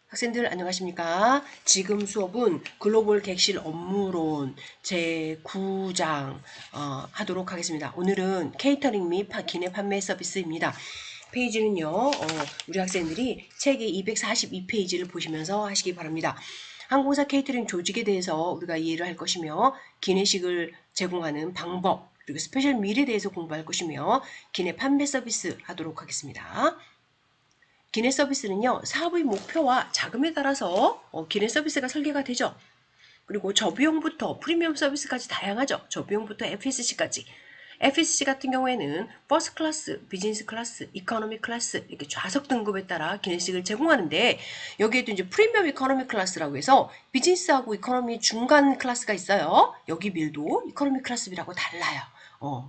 학생들 안녕하십니까? 지금 수업은 글로벌 객실 업무론 제9장 하도록 하겠습니다. 오늘은 케이터링 및 기내 판매 서비스입니다. 페이지는요. 우리 학생들이 책의 242페이지를 보시면서 하시기 바랍니다. 항공사 케이터링 조직에 대해서 우리가 이해를 할 것이며 기내식을 제공하는 방법 그리고 스페셜 밀에 대해서 공부할 것이며 기내 판매 서비스 하도록 하겠습니다. 기내 서비스는요, 사업의 목표와 자금에 따라서 기내 서비스가 설계가 되죠. 그리고 저비용부터 프리미엄 서비스까지 다양하죠. 저비용부터 FSC까지. FSC 같은 경우에는 퍼스트 클래스, 비즈니스 클래스, 이코노미 클래스 이렇게 좌석 등급에 따라 기내식을 제공하는데 여기에도 이제 프리미엄 이코노미 클래스라고 해서 비즈니스하고 이코노미 중간 클래스가 있어요. 여기 밀도 이코노미 클래스라고 달라요.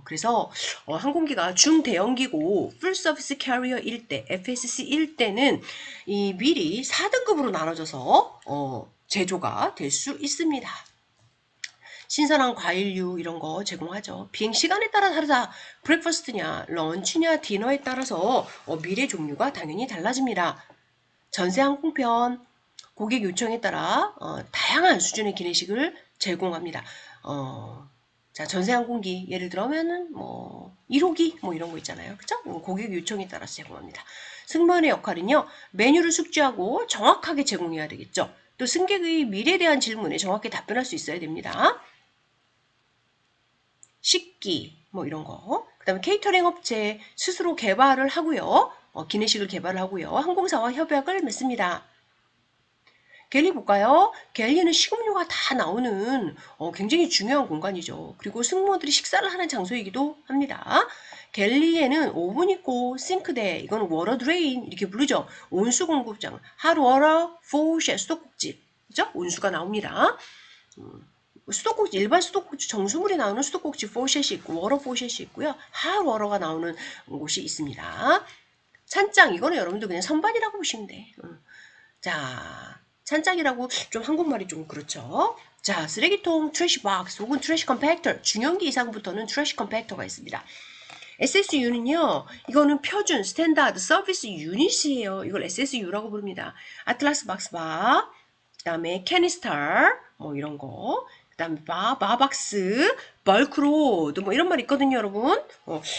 그래서 항공기가 중대형기고 풀 서비스 캐리어일 때, FSC일 때는 이 밀이 4등급으로 나눠져서 제조가 될 수 있습니다. 신선한 과일류 이런 거 제공하죠. 비행 시간에 따라 다르다. 브렉퍼스트냐, 런치냐, 디너에 따라서 밀의 종류가 당연히 달라집니다. 전세 항공편, 고객 요청에 따라 다양한 수준의 기내식을 제공합니다. 자, 전세 항공기 예를 들면은 뭐 1호기 뭐 이런 거 있잖아요. 그죠? 고객 요청에 따라서 제공합니다. 승무원의 역할은요. 메뉴를 숙지하고 정확하게 제공해야 되겠죠. 또 승객의 미래에 대한 질문에 정확히 답변할 수 있어야 됩니다. 식기 뭐 이런 거. 그다음에 케이터링 업체 스스로 개발을 하고요. 기내식을 개발을 하고요. 항공사와 협약을 맺습니다. 갤리 볼까요? 갤리는 식음료가 다 나오는 굉장히 중요한 공간이죠. 그리고 승무원들이 식사를 하는 장소이기도 합니다. 갤리에는 오븐 있고 싱크대, 이건 워터 드레인 이렇게 부르죠. 온수 공급장, 핫워터 포켓 수도꼭지, 그죠? 온수가 나옵니다. 수도꼭지, 일반 수도꼭지, 정수물이 나오는 수도꼭지 포켓이 있고 워터 포켓이 있고요. 핫워터가 나오는 곳이 있습니다. 찬장, 이거는 여러분들 그냥 선반이라고 보시면 돼. 자, 찬장이라고 좀 한국말이 좀 그렇죠. 자, 쓰레기통 트래시 박스 혹은 트래시 컴팩터, 중형기 이상부터는 트래시 컴팩터가 있습니다. SSU는요, 이거는 표준 스탠다드 서비스 유닛이에요. 이걸 SSU라고 부릅니다. 아틀라스 박스 바, 그 다음에 캐니스터, 뭐 이런 거, 그 다음에 바박스, 벌크로드, 뭐 이런 말 있거든요, 여러분.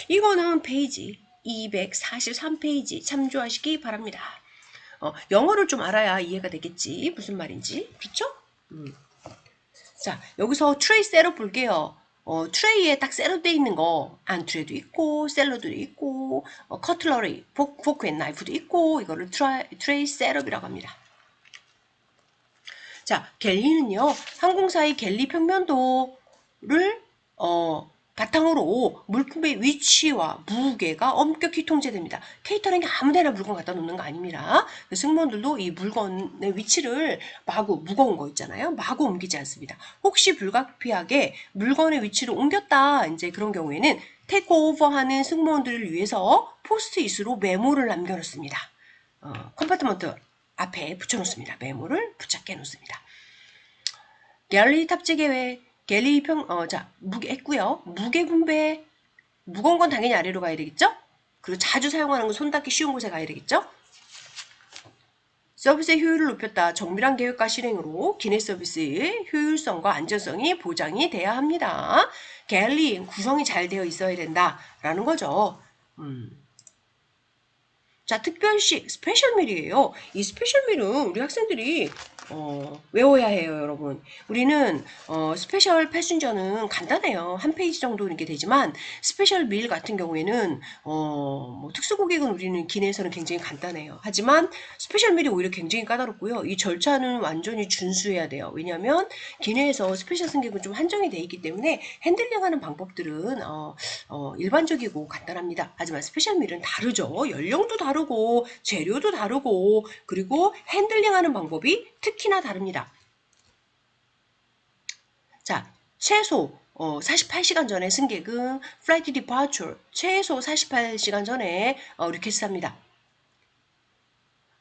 이거는 페이지 243페이지 참조하시기 바랍니다. 영어를 좀 알아야 이해가 되겠지. 무슨 말인지. 그렇죠? 자, 여기서 트레이 셋업 볼게요. 트레이에 딱 셋업되어 있는 거 안트레도 있고 샐러드도 있고 커틀러리, 포크 앤 나이프도 있고 이거를 트레이 셋업이라고 합니다. 자, 갤리는요. 항공사의 갤리 평면도를 바탕으로 물품의 위치와 무게가 엄격히 통제됩니다. 케이터링이 아무데나 물건 갖다 놓는 거 아닙니다. 승무원들도 이 물건의 위치를 마구 무거운 거 있잖아요. 마구 옮기지 않습니다. 혹시 불가피하게 물건의 위치를 옮겼다 이제 그런 경우에는 테이크오버하는 승무원들을 위해서 포스트잇으로 메모를 남겨놓습니다. 컴파트먼트 앞에 붙여놓습니다. 메모를 부착해 놓습니다. 갤리 탑재 계획, 갤리 무게 했고요. 무게 분배, 무거운 건 당연히 아래로 가야 되겠죠? 그리고 자주 사용하는 건 손 닿기 쉬운 곳에 가야 되겠죠? 서비스의 효율을 높였다. 정밀한 계획과 실행으로 기내 서비스의 효율성과 안전성이 보장이 돼야 합니다. 갤리 구성이 잘 되어 있어야 된다라는 거죠. 자, 특별식, 스페셜밀이에요. 이 스페셜밀은 우리 학생들이 외워야 해요, 여러분. 우리는 스페셜 패신저는 간단해요. 한 페이지 정도 이렇게 되지만 스페셜 밀 같은 경우에는 뭐 특수 고객은 우리는 기내에서는 굉장히 간단해요. 하지만 스페셜 밀이 오히려 굉장히 까다롭고요. 이 절차는 완전히 준수해야 돼요. 왜냐하면 기내에서 스페셜 승객은 좀 한정이 돼 있기 때문에 핸들링하는 방법들은 일반적이고 간단합니다. 하지만 스페셜 밀은 다르죠. 연령도 다르고 재료도 다르고 그리고 핸들링하는 방법이 특히나 다릅니다. 자, 최소 48시간 전에 승객은 flight departure 최소 48시간 전에 리퀘스트합니다.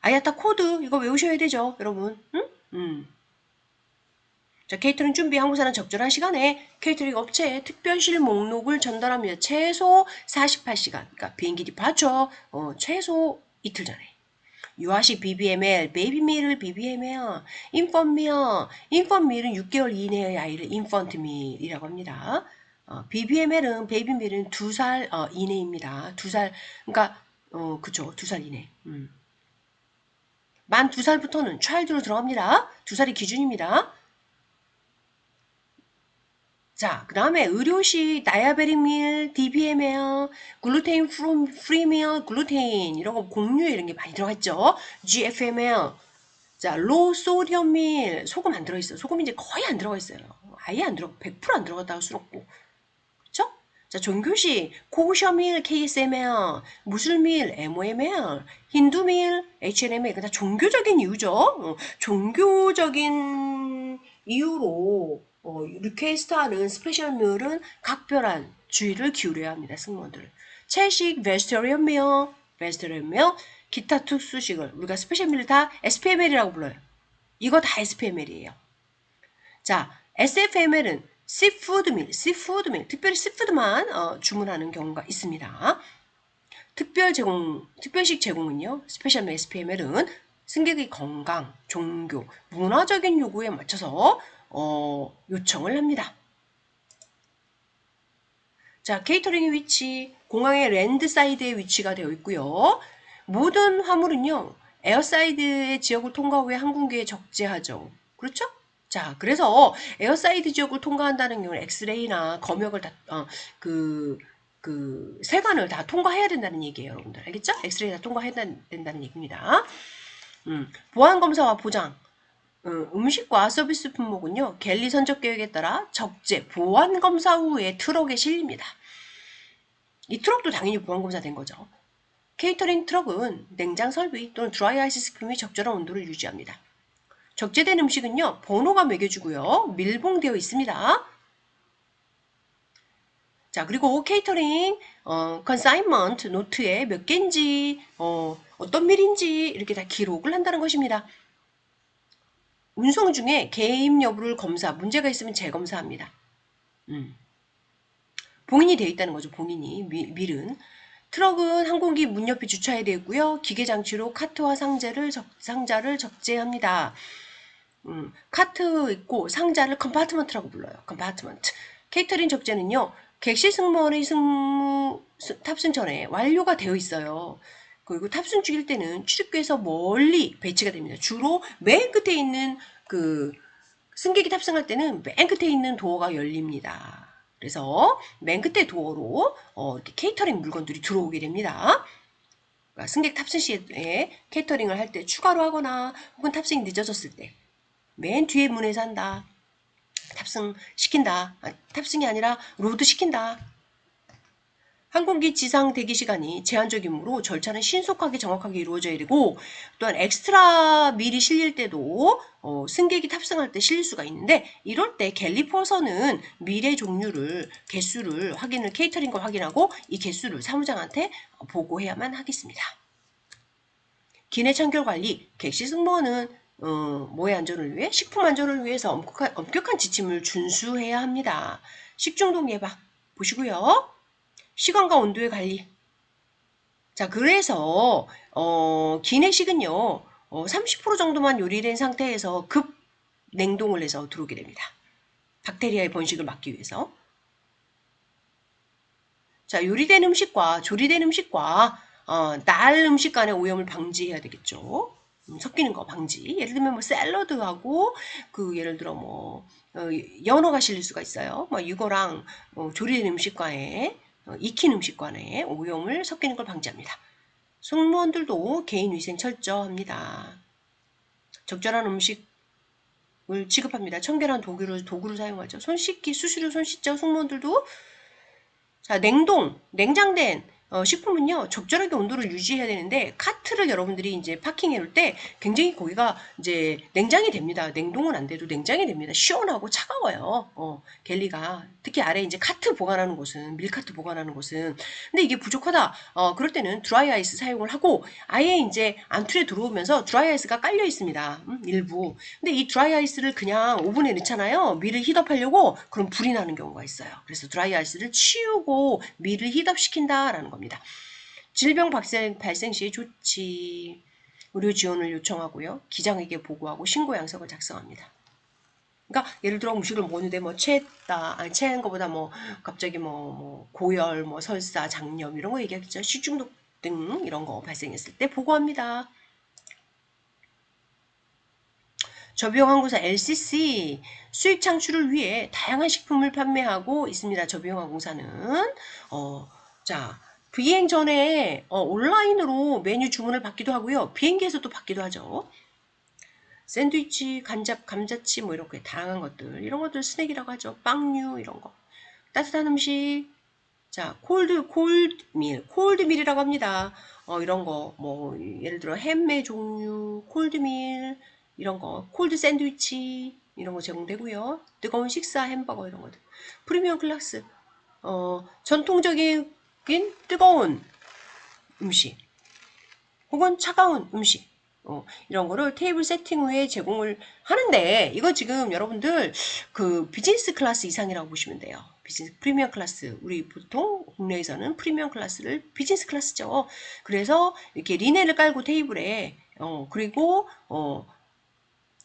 아야타 코드 이거 외우셔야 되죠, 여러분. 응? 자, 케이터링 준비 항공사는 적절한 시간에 케이터링 업체에 특별실 목록을 전달합니다. 최소 48시간. 그러니까 비행기 디파처 최소 이틀 전에. 유아식 BBML, 베이비밀을 BBML, 인펀밀은 6개월 이내의 아이를 인펀트밀이라고 합니다. BBML은 베이비밀은 2살 이내입니다. 2살, 그러니까 그쵸, 2살 이내. 만 2살부터는 차일드로 들어갑니다. 2살이 기준입니다. 자, 그 다음에 의료식 다이아베릭 밀, DBML, 글루테인 프리 밀, 글루테인 이런 거 곡류 이런 게 많이 들어갔죠. GFML. 자, 로 소디엄 밀, 소금 안 들어있어요. 소금이 이제 거의 안 들어가 있어요. 아예 안 들어, 100%안 들어갔다 할 수는 없고. 그쵸? 자, 종교식, 코셔밀, KSML, 무슬밀, MOML, 힌두밀, HNML. 그다 종교적인 이유죠. 종교적인 이유로 리퀘스트하는 스페셜밀은 각별한 주의를 기울여야 합니다. 승무원들. 채식, 베스터리언 밀, 기타 특수식을 우리가 스페셜밀을 다 SPML이라고 불러요. 이거 다 SPML이에요. 자, SFML은 씨푸드밀, 특별히 씨푸드만 주문하는 경우가 있습니다. 특별식 제공은요, 스페셜밀 SPML은 승객의 건강, 종교, 문화적인 요구에 맞춰서 요청을 합니다. 자, 케이터링의 위치, 공항의 랜드사이드에 위치가 되어 있고요. 모든 화물은요, 에어사이드의 지역을 통과 후에 항공기에 적재하죠. 그렇죠? 자, 그래서 에어사이드 지역을 통과한다는 경우는 엑스레이나 검역을 다, 세관을 다 통과해야 된다는 얘기예요, 여러분들. 알겠죠? 엑스레이 다 통과해야 된다는 얘기입니다. 보안검사와 보장. 음식과 서비스 품목은요, 갤리 선적 계획에 따라 적재, 보안검사 후에 트럭에 실립니다. 이 트럭도 당연히 보안검사 된 거죠. 케이터링 트럭은 냉장 설비 또는 드라이 아이스 스프림이 적절한 온도를 유지합니다. 적재된 음식은요, 번호가 매겨주고요, 밀봉되어 있습니다. 자, 그리고 케이터링, 컨사인먼트 노트에 몇 개인지, 어떤 밀인지 이렇게 다 기록을 한다는 것입니다. 운송 중에 개임 여부를 검사, 문제가 있으면 재검사합니다. 봉인이 되어 있다는 거죠, 봉인이. 밀은. 트럭은 항공기 문 옆에 주차해야 되고요. 기계장치로 카트와 상자를 적재합니다. 카트 있고 상자를 컴파트먼트라고 불러요. 컴파트먼트. 케이터링 적재는요. 객실 승무원의 탑승 전에 완료가 되어 있어요. 그리고 탑승 중일 때는 출입구에서 멀리 배치가 됩니다. 주로 맨 끝에 있는 승객이 탑승할 때는 맨 끝에 있는 도어가 열립니다. 그래서 맨 끝에 도어로 이렇게 케이터링 물건들이 들어오게 됩니다. 그러니까 승객 탑승 시에 케이터링을 할 때 추가로 하거나 혹은 탑승이 늦어졌을 때 맨 뒤에 문에서 한다. 탑승시킨다. 탑승이 아니라 로드 시킨다. 항공기 지상 대기 시간이 제한적이므로 절차는 신속하게 정확하게 이루어져야 되고 또한 엑스트라 밀이 실릴 때도 승객이 탑승할 때 실릴 수가 있는데 이럴 때 갤리퍼서는 밀의 종류를 개수를 케이터링과 확인하고 이 개수를 사무장한테 보고해야만 하겠습니다. 기내 청결 관리 객실 승무원은 뭐의 안전을 위해? 식품 안전을 위해서 엄격한 지침을 준수해야 합니다. 식중독 예방 보시고요. 시간과 온도의 관리. 자, 그래서 기내식은요. 30% 정도만 요리된 상태에서 급 냉동을 해서 들어오게 됩니다. 박테리아의 번식을 막기 위해서. 자, 요리된 음식과 조리된 음식과 날 음식 간의 오염을 방지해야 되겠죠. 섞이는 거 방지. 예를 들면 뭐 샐러드하고 예를 들어 뭐 연어가 실릴 수가 있어요. 뭐 이거랑 조리된 음식과의 익힌 음식과의 오염을 섞이는 걸 방지합니다. 승무원들도 개인위생 철저합니다. 적절한 음식을 취급합니다. 청결한 도구를 사용하죠. 손 씻기, 수시로 손 씻죠. 승무원들도. 자, 냉장된 식품은요, 적절하게 온도를 유지해야 되는데, 카트를 여러분들이 이제 파킹해 놓을 때 굉장히 거기가 이제 냉장이 됩니다. 냉동은 안 돼도 냉장이 됩니다. 시원하고 차가워요. 갤리가. 특히 아래 이제 카트 보관하는 곳은, 밀카트 보관하는 곳은. 근데 이게 부족하다. 그럴 때는 드라이 아이스 사용을 하고, 아예 이제 안틀에 들어오면서 드라이 아이스가 깔려 있습니다. 일부. 근데 이 드라이 아이스를 그냥 오븐에 넣잖아요. 밀을 히트업하려고, 그럼 불이 나는 경우가 있어요. 그래서 드라이 아이스를 치우고 밀을 히트업시킨다라는 겁니다. 질병 발생 시 조치. 의료 지원을 요청하고요. 기장에게 보고하고 신고 양석을 작성합니다. 그러니까 예를 들어 음식을 먹는데 뭐 체했다, 아니 체한 것보다 뭐 갑자기 뭐 고열, 뭐 설사, 장염 이런 거 얘기하겠죠. 식중독 등 이런 거 발생했을 때 보고합니다. 저비용항공사 LCC 수익 창출을 위해 다양한 식품을 판매하고 있습니다. 저비용항공사는 자 비행 전에 온라인으로 메뉴 주문을 받기도 하고요. 비행기에서도 받기도 하죠. 샌드위치, 감자칩 뭐 이렇게 다양한 것들 이런 것들 스낵이라고 하죠. 빵류 이런 거 따뜻한 음식 자 콜드밀이라고 합니다. 이런 거 뭐 예를 들어 햄의 종류 콜드밀 이런 거 콜드 샌드위치 이런 거 제공되고요. 뜨거운 식사 햄버거 이런 것들 프리미엄 클래스 전통적인 뜨거운 음식 혹은 차가운 음식 이런 거를 테이블 세팅 후에 제공을 하는데 이거 지금 여러분들 그 비즈니스 클래스 이상이라고 보시면 돼요. 비즈니스 프리미엄 클래스 우리 보통 국내에서는 프리미엄 클래스를 비즈니스 클래스죠. 그래서 이렇게 리넨을 깔고 테이블에 그리고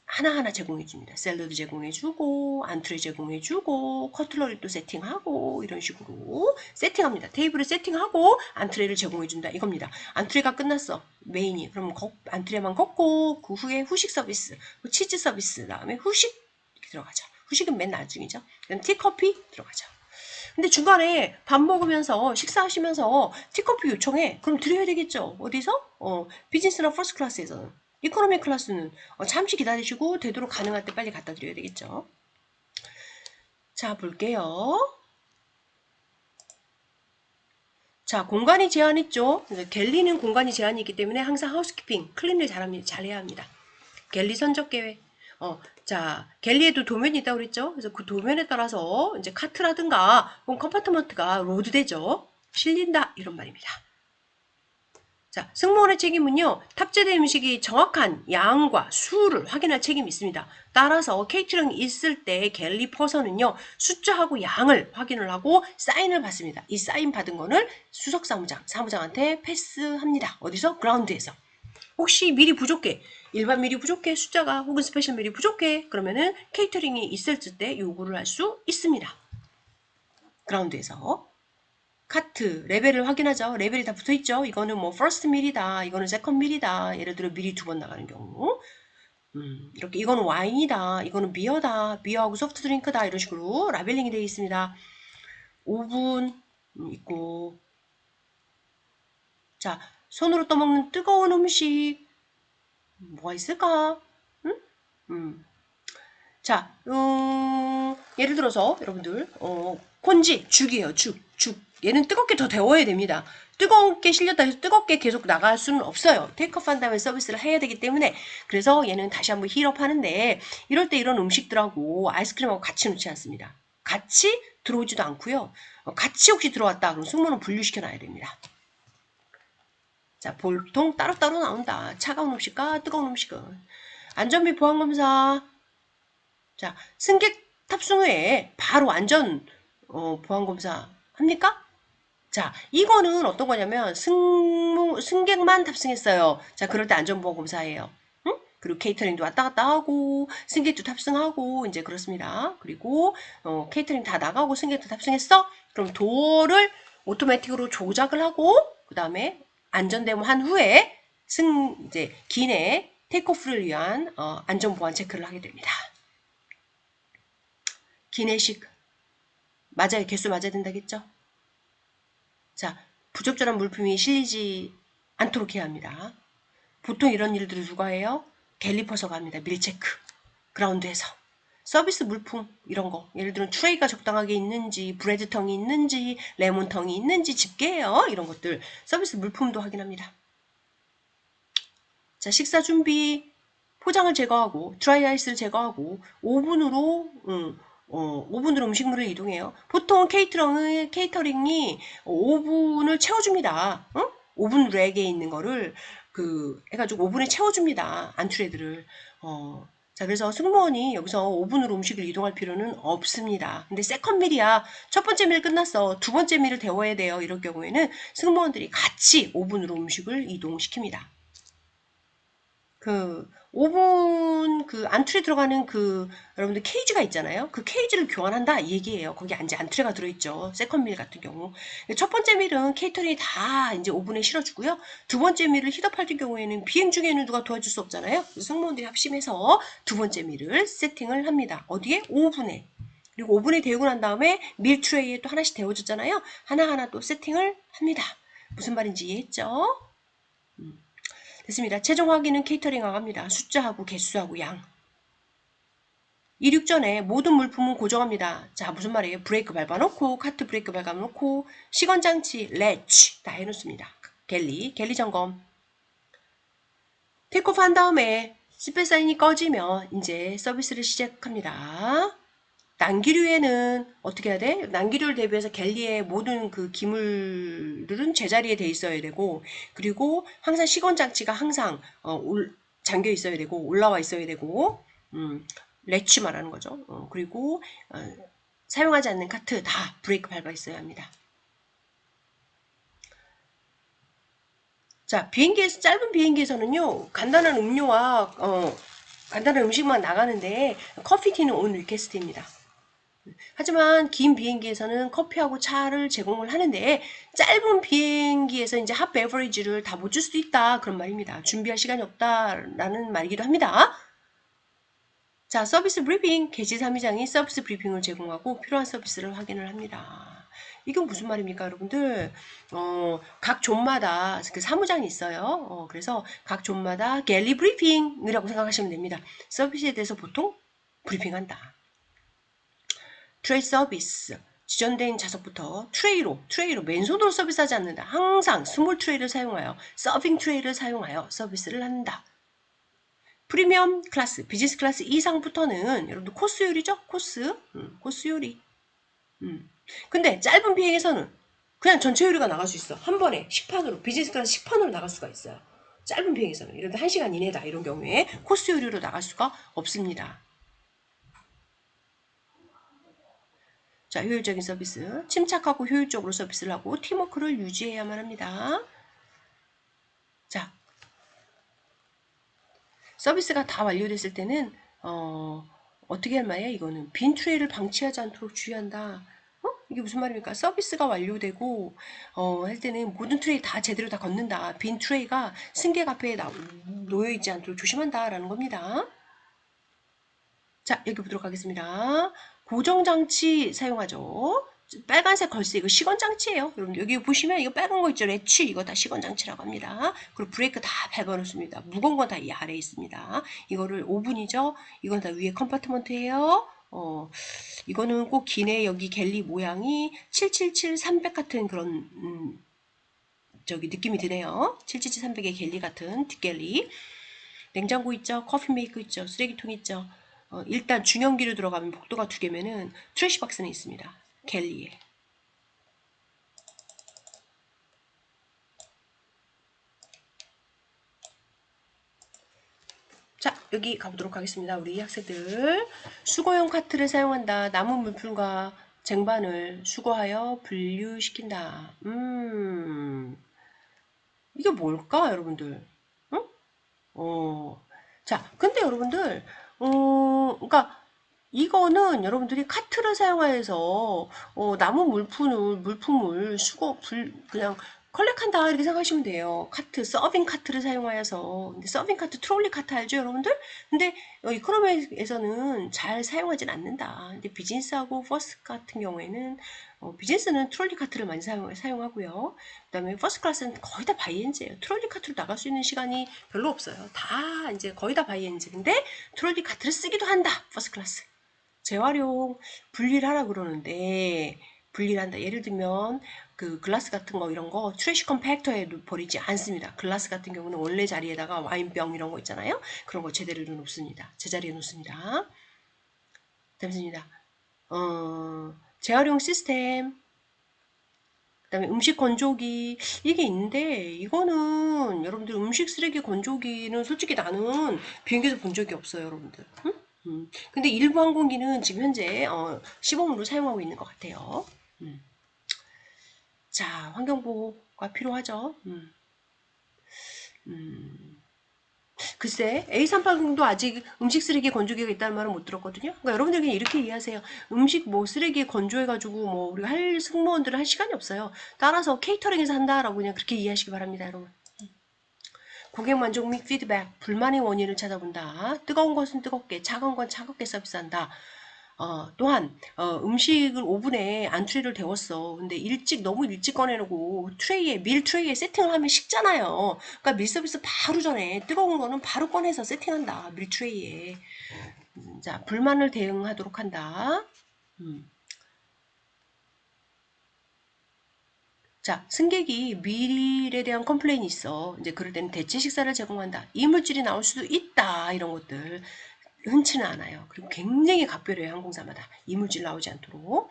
하나하나 제공해줍니다. 샐러드 제공해주고 안트레 제공해주고 커틀러리도 세팅하고 이런 식으로 세팅합니다. 테이블을 세팅하고 안트레를 제공해준다 이겁니다. 안트레가 끝났어. 메인이. 그럼 안트레만 걷고 그 후에 후식 서비스, 치즈 서비스 다음에 후식 이렇게 들어가죠. 후식은 맨 나중이죠. 그럼 티커피 들어가죠. 근데 중간에 밥 먹으면서 식사하시면서 티커피 요청해. 그럼 드려야 되겠죠. 어디서? 비즈니스나 퍼스트 클래스에서는. 이코노미 클래스는 잠시 기다리시고 되도록 가능할 때 빨리 갖다 드려야 되겠죠. 자 볼게요. 자 공간이 제한 있죠. 갤리는 공간이 제한이 있기 때문에 항상 하우스키핑 클린을 잘해야 합니다. 갤리 선적 계획. 자 갤리에도 도면이 있다고 그랬죠. 그래서 그 도면에 따라서 이제 카트라든가 혹은 컴파트먼트가 로드되죠. 실린다 이런 말입니다. 자, 승무원의 책임은요. 탑재된 음식이 정확한 양과 수를 확인할 책임이 있습니다. 따라서 케이터링이 있을 때 갤리 퍼서는요. 숫자하고 양을 확인을 하고 사인을 받습니다. 이 사인 받은 거는 수석 사무장한테 패스합니다. 어디서? 그라운드에서. 혹시 밀이 부족해. 일반 밀이 부족해. 숫자가 혹은 스페셜 밀이 부족해. 그러면은 케이터링이 있을 때 요구를 할 수 있습니다. 그라운드에서. 카트 레벨을 확인하죠. 레벨이 다 붙어있죠. 이거는 뭐 first 밀이다. 이거는 second 밀이다. 예를 들어 밀이 2번 나가는 경우 이렇게 이거는 와인이다. 이거는 비어다. 비어하고 소프트 드링크다. 이런 식으로 라벨링이 되어 있습니다. 오븐 있고 자 손으로 떠먹는 뜨거운 음식 뭐가 있을까? 자, 예를 들어서 여러분들 콘지 죽이에요. 죽. 얘는 뜨겁게 더 데워야 됩니다. 뜨겁게 실렸다 해서 뜨겁게 계속 나갈 수는 없어요. 테이크오프 한 다음에 서비스를 해야 되기 때문에 그래서 얘는 다시 한번 힐업 하는데 이럴 때 이런 음식들하고 아이스크림하고 같이 놓지 않습니다. 같이 들어오지도 않고요. 같이 혹시 들어왔다 그럼 승무원은 분류시켜 놔야 됩니다. 자, 보통 따로따로 나온다. 차가운 음식과 뜨거운 음식은. 안전비 보안검사 자, 승객 탑승 후에 바로 안전 보안검사 합니까? 자, 이거는 어떤 거냐면 승객만 탑승했어요. 자, 그럴 때 안전보험검사예요. 응? 그리고 케이터링도 왔다 갔다 하고 승객도 탑승하고 이제 그렇습니다. 그리고 케이터링 다 나가고 승객도 탑승했어? 그럼 도어를 오토매틱으로 조작을 하고 그 다음에 안전대모한 후에 이제 기내 테이크오프를 위한 안전보안 체크를 하게 됩니다. 기내식 맞아요. 개수 맞아야 된다겠죠? 자, 부적절한 물품이 실리지 않도록 해야 합니다. 보통 이런 일들을 누가 해요? 갤리퍼서가 합니다. 밀체크. 그라운드에서. 서비스 물품 이런 거 예를 들어 트레이가 적당하게 있는지 브레드텅이 있는지 레몬텅이 있는지 집게예요. 이런 것들 서비스 물품도 확인합니다. 자 식사 준비 포장을 제거하고 드라이 아이스를 제거하고 오븐으로 오븐으로 음식물을 이동해요. 보통 케이터링이 오븐을 채워줍니다. 오븐 랙에 있는 거를 해가지고 오븐에 채워줍니다. 안트레들을. 자, 그래서 승무원이 여기서 오븐으로 음식을 이동할 필요는 없습니다. 근데 세컨 밀이야. 첫 번째 밀 끝났어. 두 번째 밀을 데워야 돼요. 이럴 경우에는 승무원들이 같이 오븐으로 음식을 이동시킵니다. 그 오븐 그 안틀에 들어가는 그 여러분들 케이지가 있잖아요. 그 케이지를 교환한다 이 얘기예요. 거기 이제 안틀레가 들어있죠. 세컨밀 같은 경우. 첫 번째 밀은 케이터링이 다 이제 오븐에 실어주고요. 두 번째 밀을 히터할 경우에는 비행 중에는 누가 도와줄 수 없잖아요. 그래서 승무원들이 합심해서 두 번째 밀을 세팅을 합니다. 어디에? 오븐에. 그리고 오븐에 데우고 난 다음에 밀 트레이에 또 하나씩 데워줬잖아요. 하나하나 또 세팅을 합니다. 무슨 말인지 이해했죠? 됐습니다. 최종 확인은 케이터링하고 합니다. 숫자하고 개수하고 양. 이륙 전에 모든 물품은 고정합니다. 자, 무슨 말이에요? 브레이크 밟아놓고, 카트 브레이크 밟아놓고, 시건장치, 렛치 다 해놓습니다. 갤리 점검. 테이크오프 한 다음에 시트 사인이 꺼지면 이제 서비스를 시작합니다. 난기류에는 어떻게 해야 돼? 난기류를 대비해서 갤리의 모든 그 기물들은 제자리에 돼 있어야 되고, 그리고 항상 시건장치가 항상 잠겨 있어야 되고, 올라와 있어야 되고, 렛치 말하는 거죠. 그리고 사용하지 않는 카트 다 브레이크 밟아 있어야 합니다. 자, 비행기에서 짧은 비행기에서는요, 간단한 음료와 간단한 음식만 나가는데 커피티는 온 리퀘스트입니다. 하지만 긴 비행기에서는 커피하고 차를 제공을 하는데 짧은 비행기에서 이제 핫 베버리지를 다 못 줄 수도 있다 그런 말입니다. 준비할 시간이 없다라는 말이기도 합니다. 자, 서비스 브리핑. 게시 3위장이 서비스 브리핑을 제공하고 필요한 서비스를 확인을 합니다. 이건 무슨 말입니까, 여러분들? 각 존마다 그 사무장이 있어요. 그래서 각 존마다 갤리 브리핑이라고 생각하시면 됩니다. 서비스에 대해서 보통 브리핑한다. 트레이 서비스. 지정된 좌석부터 트레이로 맨손으로 서비스하지 않는다. 항상 스몰 트레이를 사용하여 서빙 트레이를 사용하여 서비스를 한다. 프리미엄 클래스, 비즈니스 클래스 이상부터는 여러분들 코스 요리죠? 코스 요리. 근데 짧은 비행에서는 그냥 전체 요리가 나갈 수 있어. 한 번에 식판으로, 비즈니스 클래스 식판으로 나갈 수가 있어요. 짧은 비행에서는. 이런 1시간 이내다. 이런 경우에 코스 요리로 나갈 수가 없습니다. 자, 효율적인 서비스. 침착하고 효율적으로 서비스를 하고 팀워크를 유지해야만 합니다. 자, 서비스가 다 완료됐을 때는 어떻게 할 말이야? 이거는 빈 트레이를 방치하지 않도록 주의한다. 이게 무슨 말입니까? 서비스가 완료되고 할 때는 모든 트레이 다 제대로 다 걷는다. 빈 트레이가 승객 앞에 놓여있지 않도록 조심한다라는 겁니다. 자, 여기 보도록 하겠습니다. 고정장치 사용하죠. 빨간색 걸스 이거 시건장치예요. 여러분 여기 보시면 이거 빨간 거 있죠. 렛치 이거 다 시건장치라고 합니다. 그리고 브레이크 다 밟아놓습니다. 무거운 건 다 이 아래에 있습니다. 이거를 5분이죠. 이건 다 위에 컴파트먼트예요. 이거는 꼭 기내 여기 갤리 모양이 777 300 같은 그런 저기 느낌이 드네요. 777 300의 갤리 같은 뒷갤리. 냉장고 있죠. 커피 메이커 있죠. 쓰레기통 있죠. 일단 중형기로 들어가면 복도가 두 개면은 트래시 박스는 있습니다. 갤리에. 자, 여기 가보도록 하겠습니다. 우리 학생들. 수거용 카트를 사용한다. 남은 물품과 쟁반을 수거하여 분류시킨다. 이게 뭘까, 여러분들? 응? 자, 근데 여러분들, 그러니까 이거는 여러분들이 카트를 사용하여서 남은 물품을 그냥 컬렉한다 이렇게 생각하시면 돼요. 카트, 서빙 카트를 사용하여서. 근데 서빙 카트, 트롤리 카트 알죠, 여러분들? 근데 이코노미에서는 잘 사용하진 않는다. 근데 비즈니스하고 퍼스트 같은 경우에는 비즈니스는 트롤리 카트를 많이 사용하고요. 그다음에 퍼스트 클래스는 거의 다 바이엔즈예요. 트롤리 카트로 나갈 수 있는 시간이 별로 없어요. 다 이제 거의 다 바이엔즈. 근데 트롤리 카트를 쓰기도 한다. 퍼스트 클래스. 재활용 분리를 하라 그러는데 분리를 한다. 예를 들면 그 글라스 같은 거 이런 거 트래시 컴팩터에 버리지 않습니다. 글라스 같은 경우는 원래 자리에다가 와인병 이런 거 있잖아요. 그런 거 제대로 놓습니다. 제자리에 놓습니다. 됐습니다. 재활용 시스템 그다음에 음식 건조기 이게 있는데 이거는 여러분들 음식 쓰레기 건조기는 솔직히 나는 비행기에서 본 적이 없어요, 여러분들. 응? 근데 일부 항공기는 지금 현재 시범으로 사용하고 있는 것 같아요. 자, 환경보호가 필요하죠. 글쎄, A380도 아직 음식 쓰레기 건조기가 있다는 말은 못 들었거든요. 그러니까 여러분들 그냥 이렇게 이해하세요. 음식 뭐 쓰레기 건조해가지고 뭐 우리가 할 승무원들은 할 시간이 없어요. 따라서 케이터링에서 한다라고 그냥 그렇게 이해하시기 바랍니다, 여러분. 고객 만족 및 피드백, 불만의 원인을 찾아본다. 뜨거운 것은 뜨겁게, 차가운 건 차갑게 서비스한다. 또한 음식을 오븐에 안트리를 데웠어. 근데 너무 일찍 꺼내놓고 밀 트레이에 세팅을 하면 식잖아요. 그러니까 밀 서비스 바로 전에 뜨거운 거는 바로 꺼내서 세팅한다. 밀 트레이에. 자, 불만을 대응하도록 한다. 자, 승객이 밀에 대한 컴플레인이 있어. 이제 그럴 때는 대체 식사를 제공한다. 이물질이 나올 수도 있다. 이런 것들. 흔치는 않아요. 그리고 굉장히 각별해요. 항공사마다. 이물질 나오지 않도록.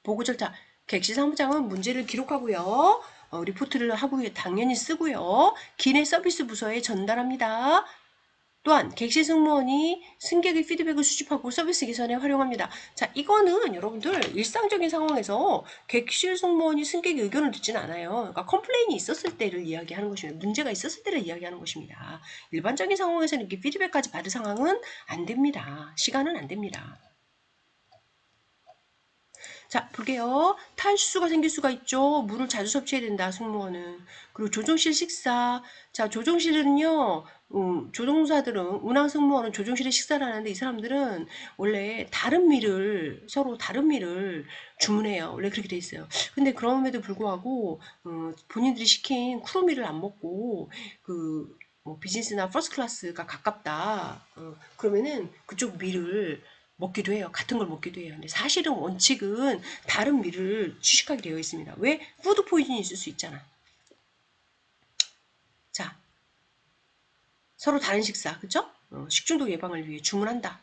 보고 절차. 객실 사무장은 문제를 기록하고요. 리포트를 하고 당연히 쓰고요. 기내 서비스 부서에 전달합니다. 또한 객실 승무원이 승객의 피드백을 수집하고 서비스 개선에 활용합니다. 자, 이거는 여러분들 일상적인 상황에서 객실 승무원이 승객의 의견을 듣지는 않아요. 그러니까 컴플레인이 있었을 때를 이야기하는 것입니다. 문제가 있었을 때를 이야기하는 것입니다. 일반적인 상황에서는 이렇게 피드백까지 받을 상황은 안 됩니다. 시간은 안 됩니다. 자, 볼게요. 탈수가 생길 수가 있죠. 물을 자주 섭취해야 된다, 승무원은. 그리고 조종실 식사. 자, 조종실은요, 조종사들은, 운항 승무원은 조종실에 식사를 하는데 이 사람들은 원래 서로 다른 밀을 주문해요. 원래 그렇게 돼 있어요. 근데 그럼에도 불구하고, 본인들이 시킨 쿠로미를 안 먹고, 뭐 비즈니스나 퍼스트 클래스가 가깝다. 그러면은 그쪽 밀을 먹기도 해요. 같은 걸 먹기도 해요. 근데 사실은 원칙은 다른 밀을 취식하게 되어 있습니다. 왜? 푸드 포이즌이 있을 수 있잖아. 자, 서로 다른 식사, 그죠? 식중독 예방을 위해 주문한다.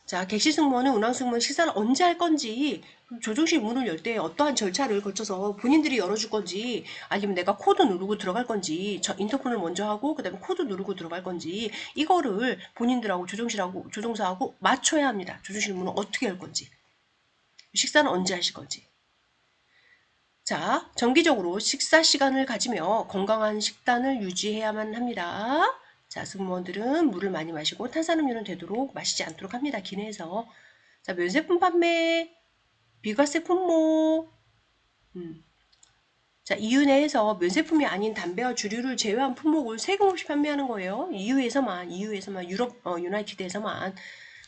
자, 객실 승무원은 운항 승무원 식사를 언제 할 건지, 조종실 문을 열 때 어떠한 절차를 거쳐서 본인들이 열어줄 건지, 아니면 내가 코드 누르고 들어갈 건지, 인터폰을 먼저 하고, 그 다음에 코드 누르고 들어갈 건지, 이거를 본인들하고 조종사하고 맞춰야 합니다. 조종실 문을 어떻게 열 건지, 식사는 언제 하실 건지. 자, 정기적으로 식사 시간을 가지며 건강한 식단을 유지해야만 합니다. 자, 승무원들은 물을 많이 마시고 탄산음료는 되도록 마시지 않도록 합니다. 기내에서. 자, 면세품 판매, 비과세 품목. 자, EU 내에서 면세품이 아닌 담배와 주류를 제외한 품목을 세금 없이 판매하는 거예요. EU에서만, 유나이티드에서만.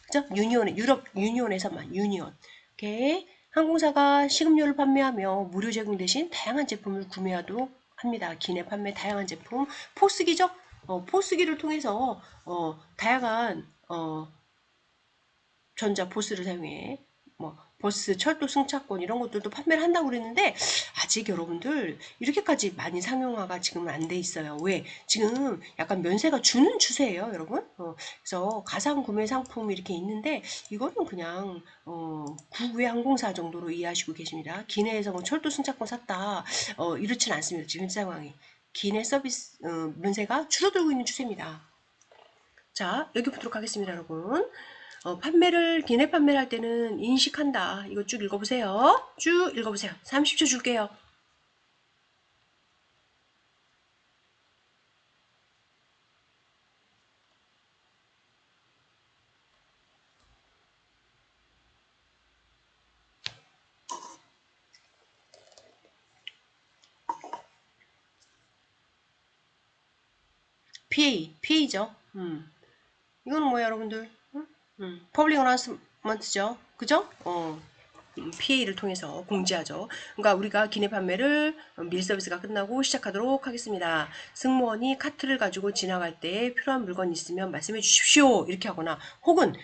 그죠? 유럽 유니온에서만, 유니온. 오케이. 항공사가 식음료를 판매하며 무료 제공 대신 다양한 제품을 구매하도록 합니다. 기내 판매 다양한 제품. 포스기죠? 포스기를 통해서, 다양한, 전자 보스를 사용해 뭐 버스, 철도 승차권 이런 것들도 판매를 한다고 그랬는데 아직 여러분들 이렇게까지 많이 상용화가 지금은 안 돼 있어요. 왜? 지금 약간 면세가 주는 추세예요, 여러분. 그래서 가상 구매 상품 이렇게 있는데 이거는 그냥 국외 항공사 정도로 이해하시고 계십니다. 기내에서 뭐 철도 승차권 샀다 이렇지는 않습니다. 지금 상황이 기내 서비스 면세가 줄어들고 있는 추세입니다. 자, 여기 보도록 하겠습니다, 여러분. 기내 판매를 할 때는 인식한다. 이거 쭉 읽어보세요. 쭉 읽어보세요. 30초 줄게요. PA죠. 이거는 뭐야, 여러분들? 퍼블릭 어나운스먼트죠. 그죠? PA를 통해서 공지하죠. 그러니까 우리가 기내 판매를 밀 서비스가 끝나고 시작하도록 하겠습니다. 승무원이 카트를 가지고 지나갈 때 필요한 물건이 있으면 말씀해 주십시오. 이렇게 하거나 혹은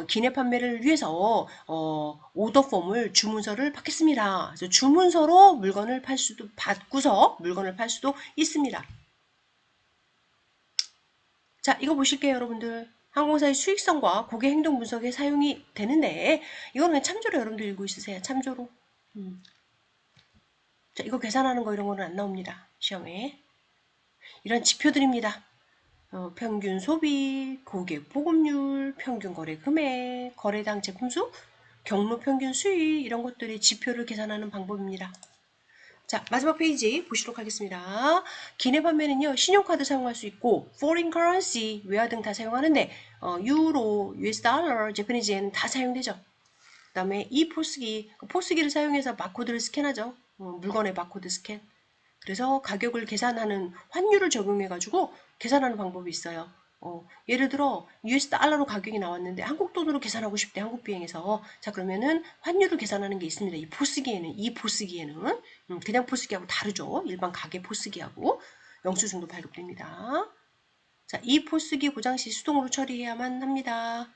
기내 판매를 위해서 오더 폼을 주문서를 받겠습니다. 그래서 주문서로 물건을 받고서 물건을 팔 수도 있습니다. 자, 이거 보실게요, 여러분들. 항공사의 수익성과 고객 행동 분석에 사용이 되는데 이거는 그냥 참조로 여러분들 읽고 있으세요. 참조로. 자, 이거 계산하는 거 이런 거는 안 나옵니다. 시험에. 이런 지표들입니다. 평균 소비, 고객 보급률, 평균 거래 금액, 거래당 제품 수, 경로 평균 수익 이런 것들이 지표를 계산하는 방법입니다. 자, 마지막 페이지 보시도록 하겠습니다. 기내 판매는요, 신용카드 사용할 수 있고, foreign currency, 외화 등 다 사용하는데, 유로, US 달러, 재패니즈 엔 다 사용되죠. 그 다음에 이 포스기, 포스기를 사용해서 바코드를 스캔하죠. 물건의 바코드 스캔. 그래서 가격을 계산하는 환율을 적용해가지고 계산하는 방법이 있어요. 예를 들어 US 달러로 가격이 나왔는데 한국 돈으로 계산하고 싶대, 한국 비행에서. 자, 그러면은 환율을 계산하는 게 있습니다. 이 포스기에는 그냥 포스기하고 다르죠. 일반 가계 포스기하고 영수증도 발급됩니다. 자, 이 포스기 고장 시 수동으로 처리해야만 합니다.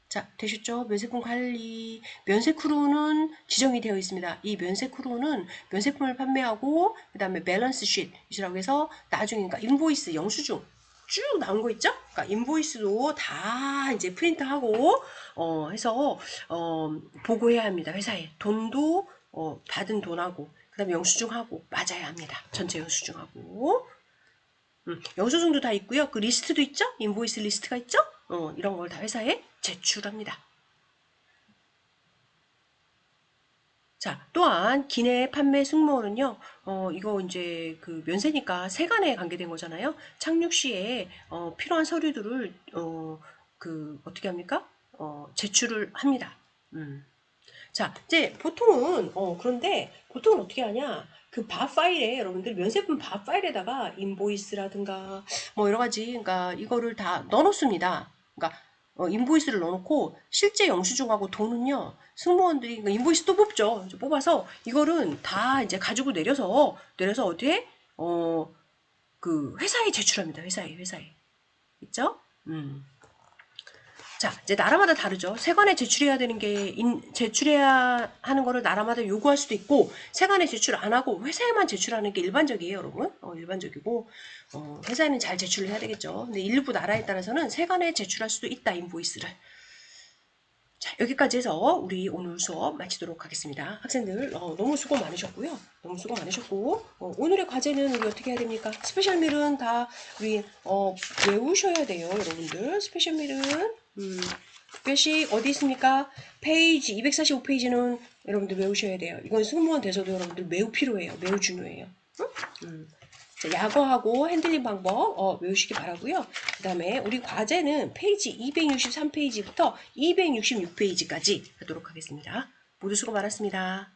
자, 되셨죠? 면세품 관리. 면세크루는 지정이 되어 있습니다. 이 면세크루는 면세품을 판매하고, 그 다음에 밸런스 쉿이라고 해서 나중에, 그러니까 인보이스, 영수증 쭉 나온 거 있죠? 그러니까 인보이스도 다 이제 프린트하고, 해서, 보고해야 합니다. 회사에. 돈도, 받은 돈하고, 그 다음에 영수증하고 맞아야 합니다. 전체 영수증하고. 영수증도 다 있고요. 그 리스트도 있죠? 인보이스 리스트가 있죠? 이런 걸 다 회사에 제출합니다. 자, 또한 기내 판매 승무원은요, 이거 이제 그 면세니까 세관에 관계된 거잖아요. 착륙 시에 필요한 서류들을 어떻게 합니까? 제출을 합니다. 자, 이제 보통은 그런데 보통은 어떻게 하냐? 그 바 파일에 여러분들 면세품 바 파일에다가 인보이스라든가 뭐 여러 가지, 그러니까 이거를 다 넣어놓습니다. 그러니까 인보이스를 넣어놓고 실제 영수증하고 돈은요, 승무원들이 그러니까 인보이스 또 뽑죠. 뽑아서 이거는 다 이제 가지고 내려서 어디에 그 회사에 제출합니다. 회사에 있죠? 자, 이제 나라마다 다르죠. 세관에 제출해야 되는 게, 제출해야 하는 거를 나라마다 요구할 수도 있고, 세관에 제출 안 하고 회사에만 제출하는 게 일반적이에요, 여러분. 일반적이고, 회사에는 잘 제출을 해야 되겠죠. 근데 일부 나라에 따라서는 세관에 제출할 수도 있다, 인보이스를. 자, 여기까지 해서 우리 오늘 수업 마치도록 하겠습니다. 학생들, 너무 수고 많으셨고요. 너무 수고 많으셨고, 오늘의 과제는 우리 어떻게 해야 됩니까? 스페셜 밀은 다 우리, 외우셔야 돼요, 여러분들. 스페셜 밀은, 몇씩 어디 있습니까? 페이지, 245페이지는 여러분들 외우셔야 돼요. 이건 승무원 돼서도 여러분들 매우 필요해요. 매우 중요해요. 응? 자, 약어하고 핸들링 방법 외우시기 바라고요. 그 다음에 우리 과제는 페이지 263페이지부터 266페이지까지 하도록 하겠습니다. 모두 수고 많았습니다.